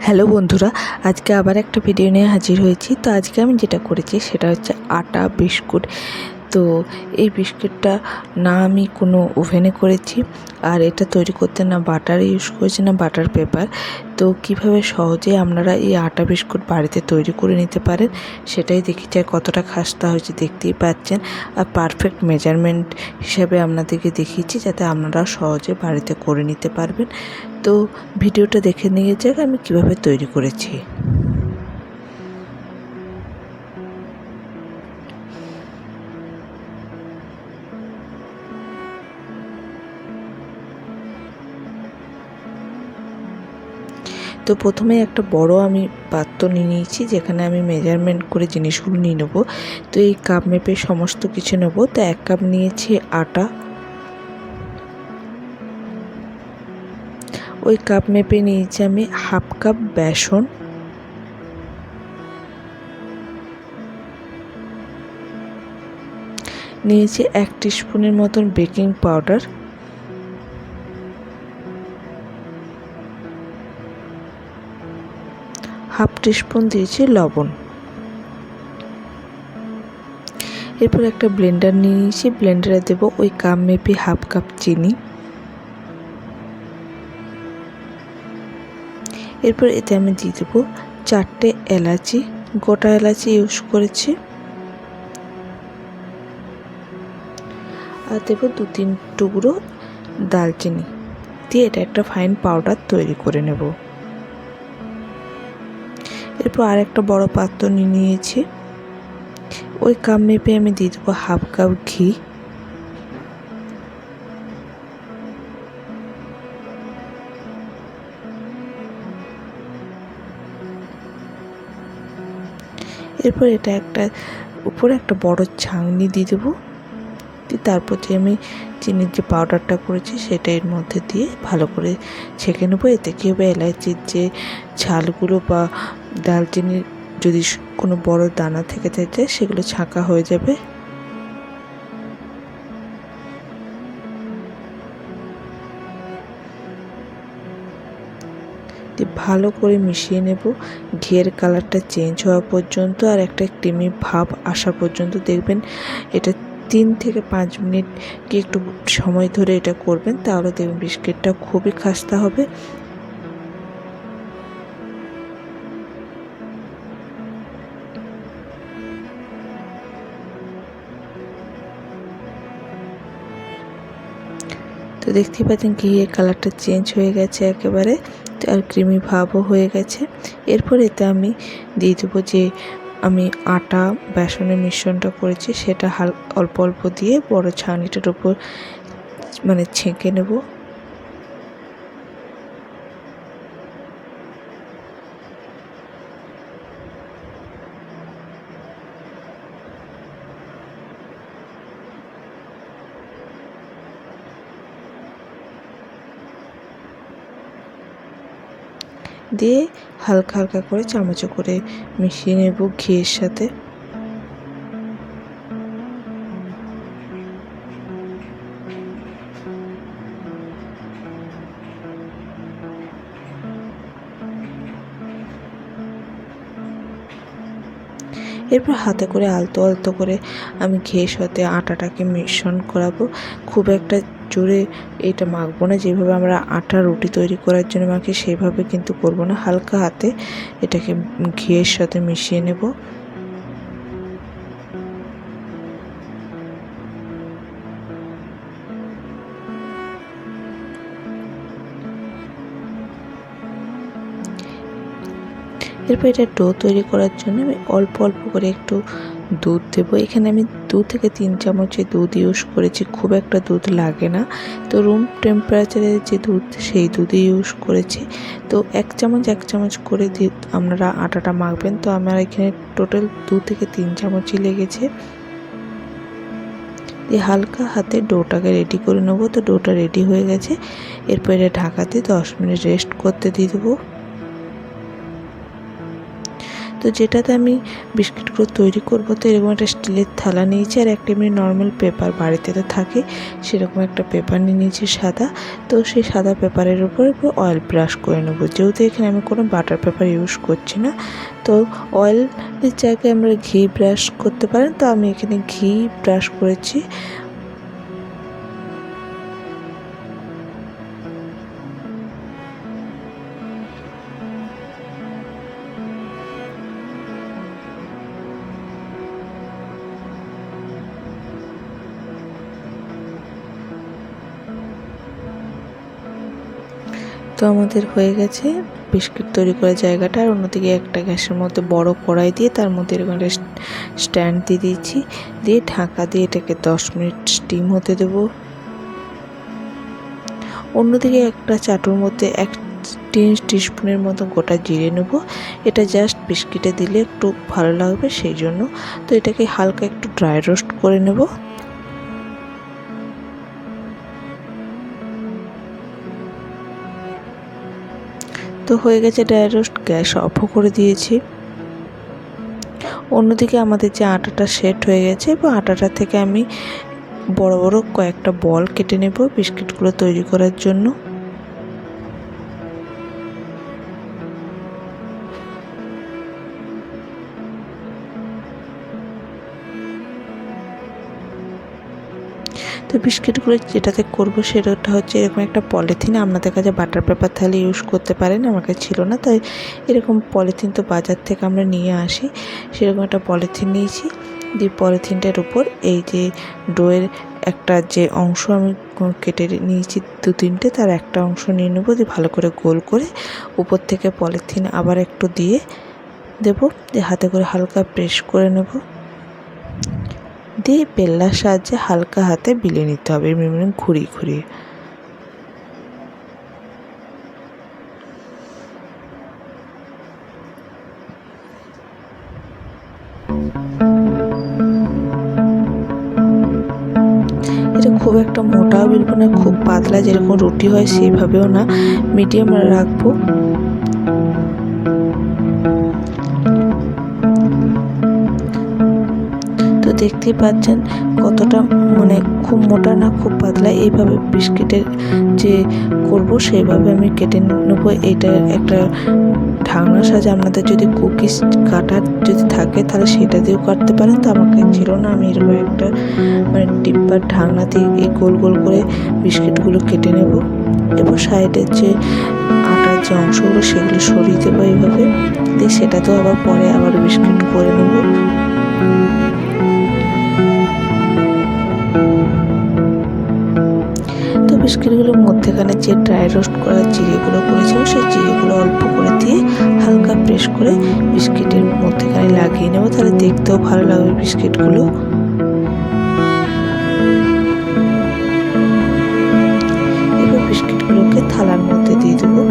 Hello বন্ধুরা, আজকে আবার একটা ভিডিও নিয়ে হাজির হয়েছি। তো আজকে আমি যেটা করেছি সেটা হচ্ছে আটা বিস্কুট। তো এই বিস্কুটটা না আমি কোনো ওভেনে করেছি, আর এটা তৈরি করতে না বাটার ইউজ করেছি না বাটার পেপার। তো কিভাবে সহজে আপনারা এই আটা বিস্কুট বাড়িতে তৈরি করে নিতে পারেন সেটাই দেখিয়েছি। আর কতটা খাস্তা হয়েছে দেখতেই পাচ্ছেন, আর পারফেক্ট মেজারমেন্ট হিসাবে আপনাদেরকে দেখিয়েছি যাতে আপনারা সহজে বাড়িতে করে নিতে পারবেন। তো ভিডিওটা দেখে নিয়ে যাক আমি কিভাবে তৈরি করেছি। তো প্রথমে একটা বড় আমি পাত্র নিয়ে নিয়েছি, যেখানে আমি মেজারমেন্ট করে জিনিসগুলো নিয়ে নেবো। তো এই কাপ মেপে সমস্ত কিছু নেবো। তো 1 কাপ নিয়েছি আটা, ওই কাপ মেপে নিয়েছি আমি 1/2 কাপ বেসন, নিয়েছি 1 টিস্পুনের মতন বেকিং পাউডার, হাফ টিস্পুন দিয়েছি লবণ। এরপর একটা ব্লেন্ডার নিয়ে নিয়েছি, ব্লেন্ডারে দেবো ওই কাপ মেপে 1/2 কাপ চিনি। এরপর এতে আমি দিয়ে দেবো 4টে এলাচি, গোটা এলাচি ইউজ করেছি, আর দেবো 2-3 টুকরো দারচিনি দিয়ে এটা একটা ফাইন পাউডার তৈরি করে নেব। এরপর আর একটা বড় পাত্র নিয়ে নিয়েছি, ওই কাপ মেপে আমি দিয়ে দেবো 1/2 কাপ ঘি, এরপর এটা উপরে একটা বড় ছাঁকনি দিয়ে দেবো। তারপর যে আমি চিনির যে পাউডারটা করেছি সেটা এর মধ্যে দিয়ে ভালো করে ছেঁকে নেবো। এতে কী হবে, এলাচির যে ছালগুলো বা দারচিনির যদি কোনো বড় দানা থেকে থাকে সেগুলো ছাঁকা হয়ে যাবে। ভালো করে মিশিয়ে নেব ঘিয়ের কালারটা চেঞ্জ হওয়া পর্যন্ত, আর একটা ক্রিমি ভাব আসা পর্যন্ত। দেখবেন এটা 3 থেকে 5 মিনিট কি একটু সময় ধরে এটা করবেন, তাহলে দেখবেন বিস্কিটটা খুবই খাস্তা হবে। তো দেখতেই পাচ্ছেন ঘিয়ের কালারটা চেঞ্জ হয়ে গেছে একেবারে, আর ক্রিমি ভাবও হয়ে গেছে। এরপর এতে আমি দিয়ে দেবো যে আমি আটা বেসনের মিশ্রণটা করেছি সেটা অল্প অল্প দিয়ে বড় ছাঁকনিটার উপর ছেঁকে নেব। দিয়ে হালকা হালকা করে চামচে করে মিশিয়ে নেব ঘিয়ের সাথে। এরপর হাতে করে আলতো আলতো করে আমি ঘিয়ের সাথে আটাটাকে মিশ্রণ করাবো। খুব একটা জোরে এটা মাখবো না, যেভাবে আমরা আটা রুটি তৈরি করার জন্য মাখি সেভাবে কিন্তু করব না। হালকা হাতে এটাকে ঘিয়ের সাথে মিশিয়ে নেব। এরপর এটা ডো তৈরি করার জন্য আমি অল্প অল্প করে একটু দুধ দেবো। এখানে আমি 2 থেকে 3 চামচ দুধ ইউজ করেছি, খুব একটা দুধ লাগে না। তো রুম টেম্পারেচারের যে দুধ সেই দুধই ইউজ করেছি। তো 1 চামচ করে আপনারা আটাটা মাখবেন। তো আমার এখানে টোটাল 2 থেকে 3 চামচই লেগেছে। দিয়ে হালকা হাতে ডোটাকে রেডি করে নেবো। তো ডোটা রেডি হয়ে গেছে। এরপর এটা ঢাকা দিয়ে 10 মিনিট রেস্ট করতে দিয়ে দেবো। তো যেটাতে আমি বিস্কিটগুলো তৈরি করব, তো এরকম একটা স্টিলের থালা নিয়েছি, আর একটা এমনি নর্মাল পেপার বাড়িতে তো থাকে সেরকম একটা পেপার নিয়ে নিয়েছি সাদা। তো সেই সাদা পেপারের উপর অয়েল ব্রাশ করে নেব। যেহেতু এখানে আমি কোনো বাটার পেপার ইউজ করছি না, তো অয়েলের জায়গায় আমরা ঘি ব্রাশ করতে পারেন, তো আমি এখানে ঘি ব্রাশ করেছি। তো আমাদের হয়ে গেছে বিস্কিট তৈরি করার জায়গাটা। আর অন্যদিকে একটা গ্যাসের মধ্যে বড় কড়াই দিয়ে তার মধ্যে এরকম একটা স্ট্যান্ড দিয়ে দিয়েছি, দিয়ে ঢাকা দিয়ে এটাকে 10 মিনিট স্টিম হতে দেবো। অন্যদিকে একটা চাটুর মধ্যে 1 টিস্পুনের মতো গোটা জিরে নেব। এটা জাস্ট বিস্কিটে দিলে একটু ভালো লাগবে সেই জন্য। তো এটাকে হালকা একটু ড্রাই রোস্ট করে নেব। তো হয়ে গেছে ড্রাই রোস্ট, গ্যাস অফও করে দিয়েছি। অন্যদিকে আমাদের যে আটাটা সেট হয়ে গেছে, এবং আটাটা থেকে আমি বড় বড় কয়েকটা বল কেটে নেব বিস্কিটগুলো তৈরি করার জন্য। তো বিস্কিটগুলো যেটাতে করব সেটা হচ্ছে এরকম একটা পলিথিন। আপনাদের কাছে বাটার পেপার থালি ইউজ করতে পারেন, আমার কাছে ছিল না, তাই এরকম পলিথিন তো বাজার থেকে আমরা নিয়ে আসি। সেরকম একটা পলিথিন নিয়েছি, দিয়ে পলিথিনটার উপর এই যে ডোয়ের একটা যে অংশ আমি কেটে নিয়েছি 2-3টে, তার একটা অংশ নিয়ে নেবো, দিয়ে ভালো করে গোল করে উপর থেকে পলিথিন আবার একটু দিয়ে দেবো, দিয়ে হাতে করে হালকা প্রেস করে নেব, দিয়ে বেল্লার সাহায্যে হালকা হাতে বিলে নিতে হবে এমনি ঘুরিয়ে ঘুরিয়ে। এটা খুব একটা মোটাও বিলবো না, খুব পাতলা যেরকম রুটি হয় সেইভাবেও না, মিডিয়াম রাখবো। তো দেখতেই পাচ্ছেন কতটা মানে খুব মোটা না খুব পাতলা। এইভাবে বিস্কিটের যে করব সেইভাবে আমি কেটে নেব। এইটা একটা ঢাকনার সাহায্যে, আপনাদের যদি কুকিজ কাটার যদি থাকে তাহলে সেটা দিয়েও কাটতে পারেন, তো আমার কাছে ছিল না। আমি এরকম একটা মানে ডিব্বার ঢাকনা দিয়ে এই গোল গোল করে বিস্কিটগুলো কেটে নেব, এবং সাইডের যে আটার যে অংশগুলো সেগুলো সরিয়ে দেবো এইভাবে, দিয়ে সেটাতেও আবার পরে আবার বিস্কিট করে নেব। তো বিস্কিটগুলোর মধ্যেখানে যে ড্রাই রোস্ট করা জিরেগুলো করেছিলাম সেই জিরেগুলো অল্প করে দিয়ে হালকা প্রেস করে বিস্কিটের মধ্যেখানে লাগিয়ে নেব, তাহলে দেখতেও ভালো লাগবে বিস্কিটগুলো। এবার বিস্কিটগুলোকে থালার মধ্যে দিয়ে দেবো।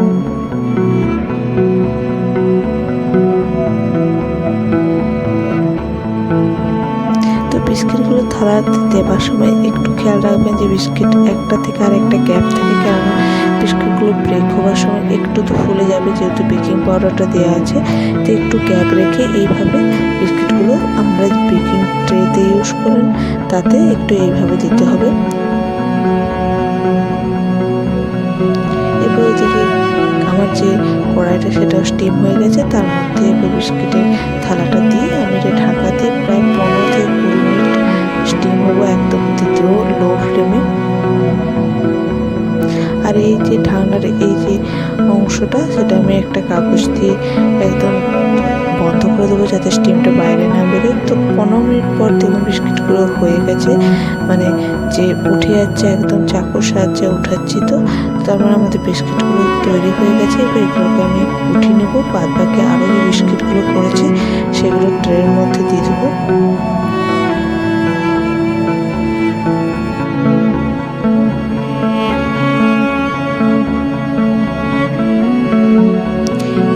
বিস্কিটগুলো থালাতে দেওয়ার সময় একটু খেয়াল রাখবেন যে বিস্কিট একটা থেকে আর একটা গ্যাপ থাকে, কেননা বিস্কিটগুলো ব্রেক হওয়ার সময় একটু তো ফুলে যাবে, যেহেতু বেকিং পাউডারটা দেওয়া আছে। তো একটু গ্যাপ রেখে এইভাবে বিস্কিটগুলো আমরা বেকিং ট্রেতে ইউজ করেন তাতে একটু এইভাবে দিতে হবে। এরপর ওইদিকে আমার যে কড়াইটা সেটাও স্টিম হয়ে গেছে, তার মধ্যে এবার বিস্কিটের থালাটা দিয়ে আমি এটা ঢাকা দিয়ে প্রায় 15 থেকে 20 মিনিট স্টিম হবো, একদম দ্বিতীয় লো ফ্লেমে। আর এই যে ঢাকনার এই যে অংশটা সেটা আমি একটা কাগজ দিয়ে একদম বন্ধ করে দেবো, যাতে স্টিমটা বাইরে না বেরোয়। তো 15 মিনিট পর দেখুন বিস্কিটগুলো হয়ে গেছে, মানে যে উঠে যাচ্ছে, একদম চাকুর সাহায্যে উঠাচ্ছি। তো তার মানে আমাদের বিস্কিটগুলো তৈরি হয়ে গেছে। এবার এগুলোকে আমি উঠিয়ে নেবো, বাদ বাকি আরও যে বিস্কিটগুলো করেছি সেগুলো ট্রের মধ্যে দিয়ে দেবো।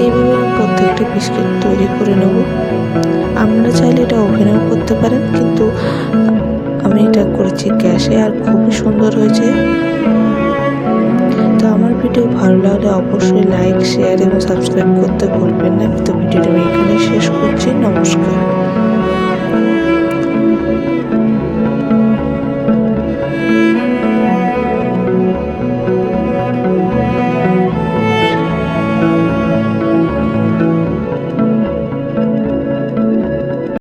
এইভাবে আমি প্রত্যেকটা বিস্কিট তৈরি করে নেব। আপনারা চাইলে এটা ওভেনেও করতে পারেন, কিন্তু আমি এটা করেছি গ্যাসে, আর খুবই সুন্দর হয়েছে। তো আমার ভিডিও ভালো লাগলে অবশ্যই লাইক, শেয়ার এবং সাবস্ক্রাইব করতে ভুলবেন না। তো ভিডিওটা আমি এখানে শেষ করছি। নমস্কার।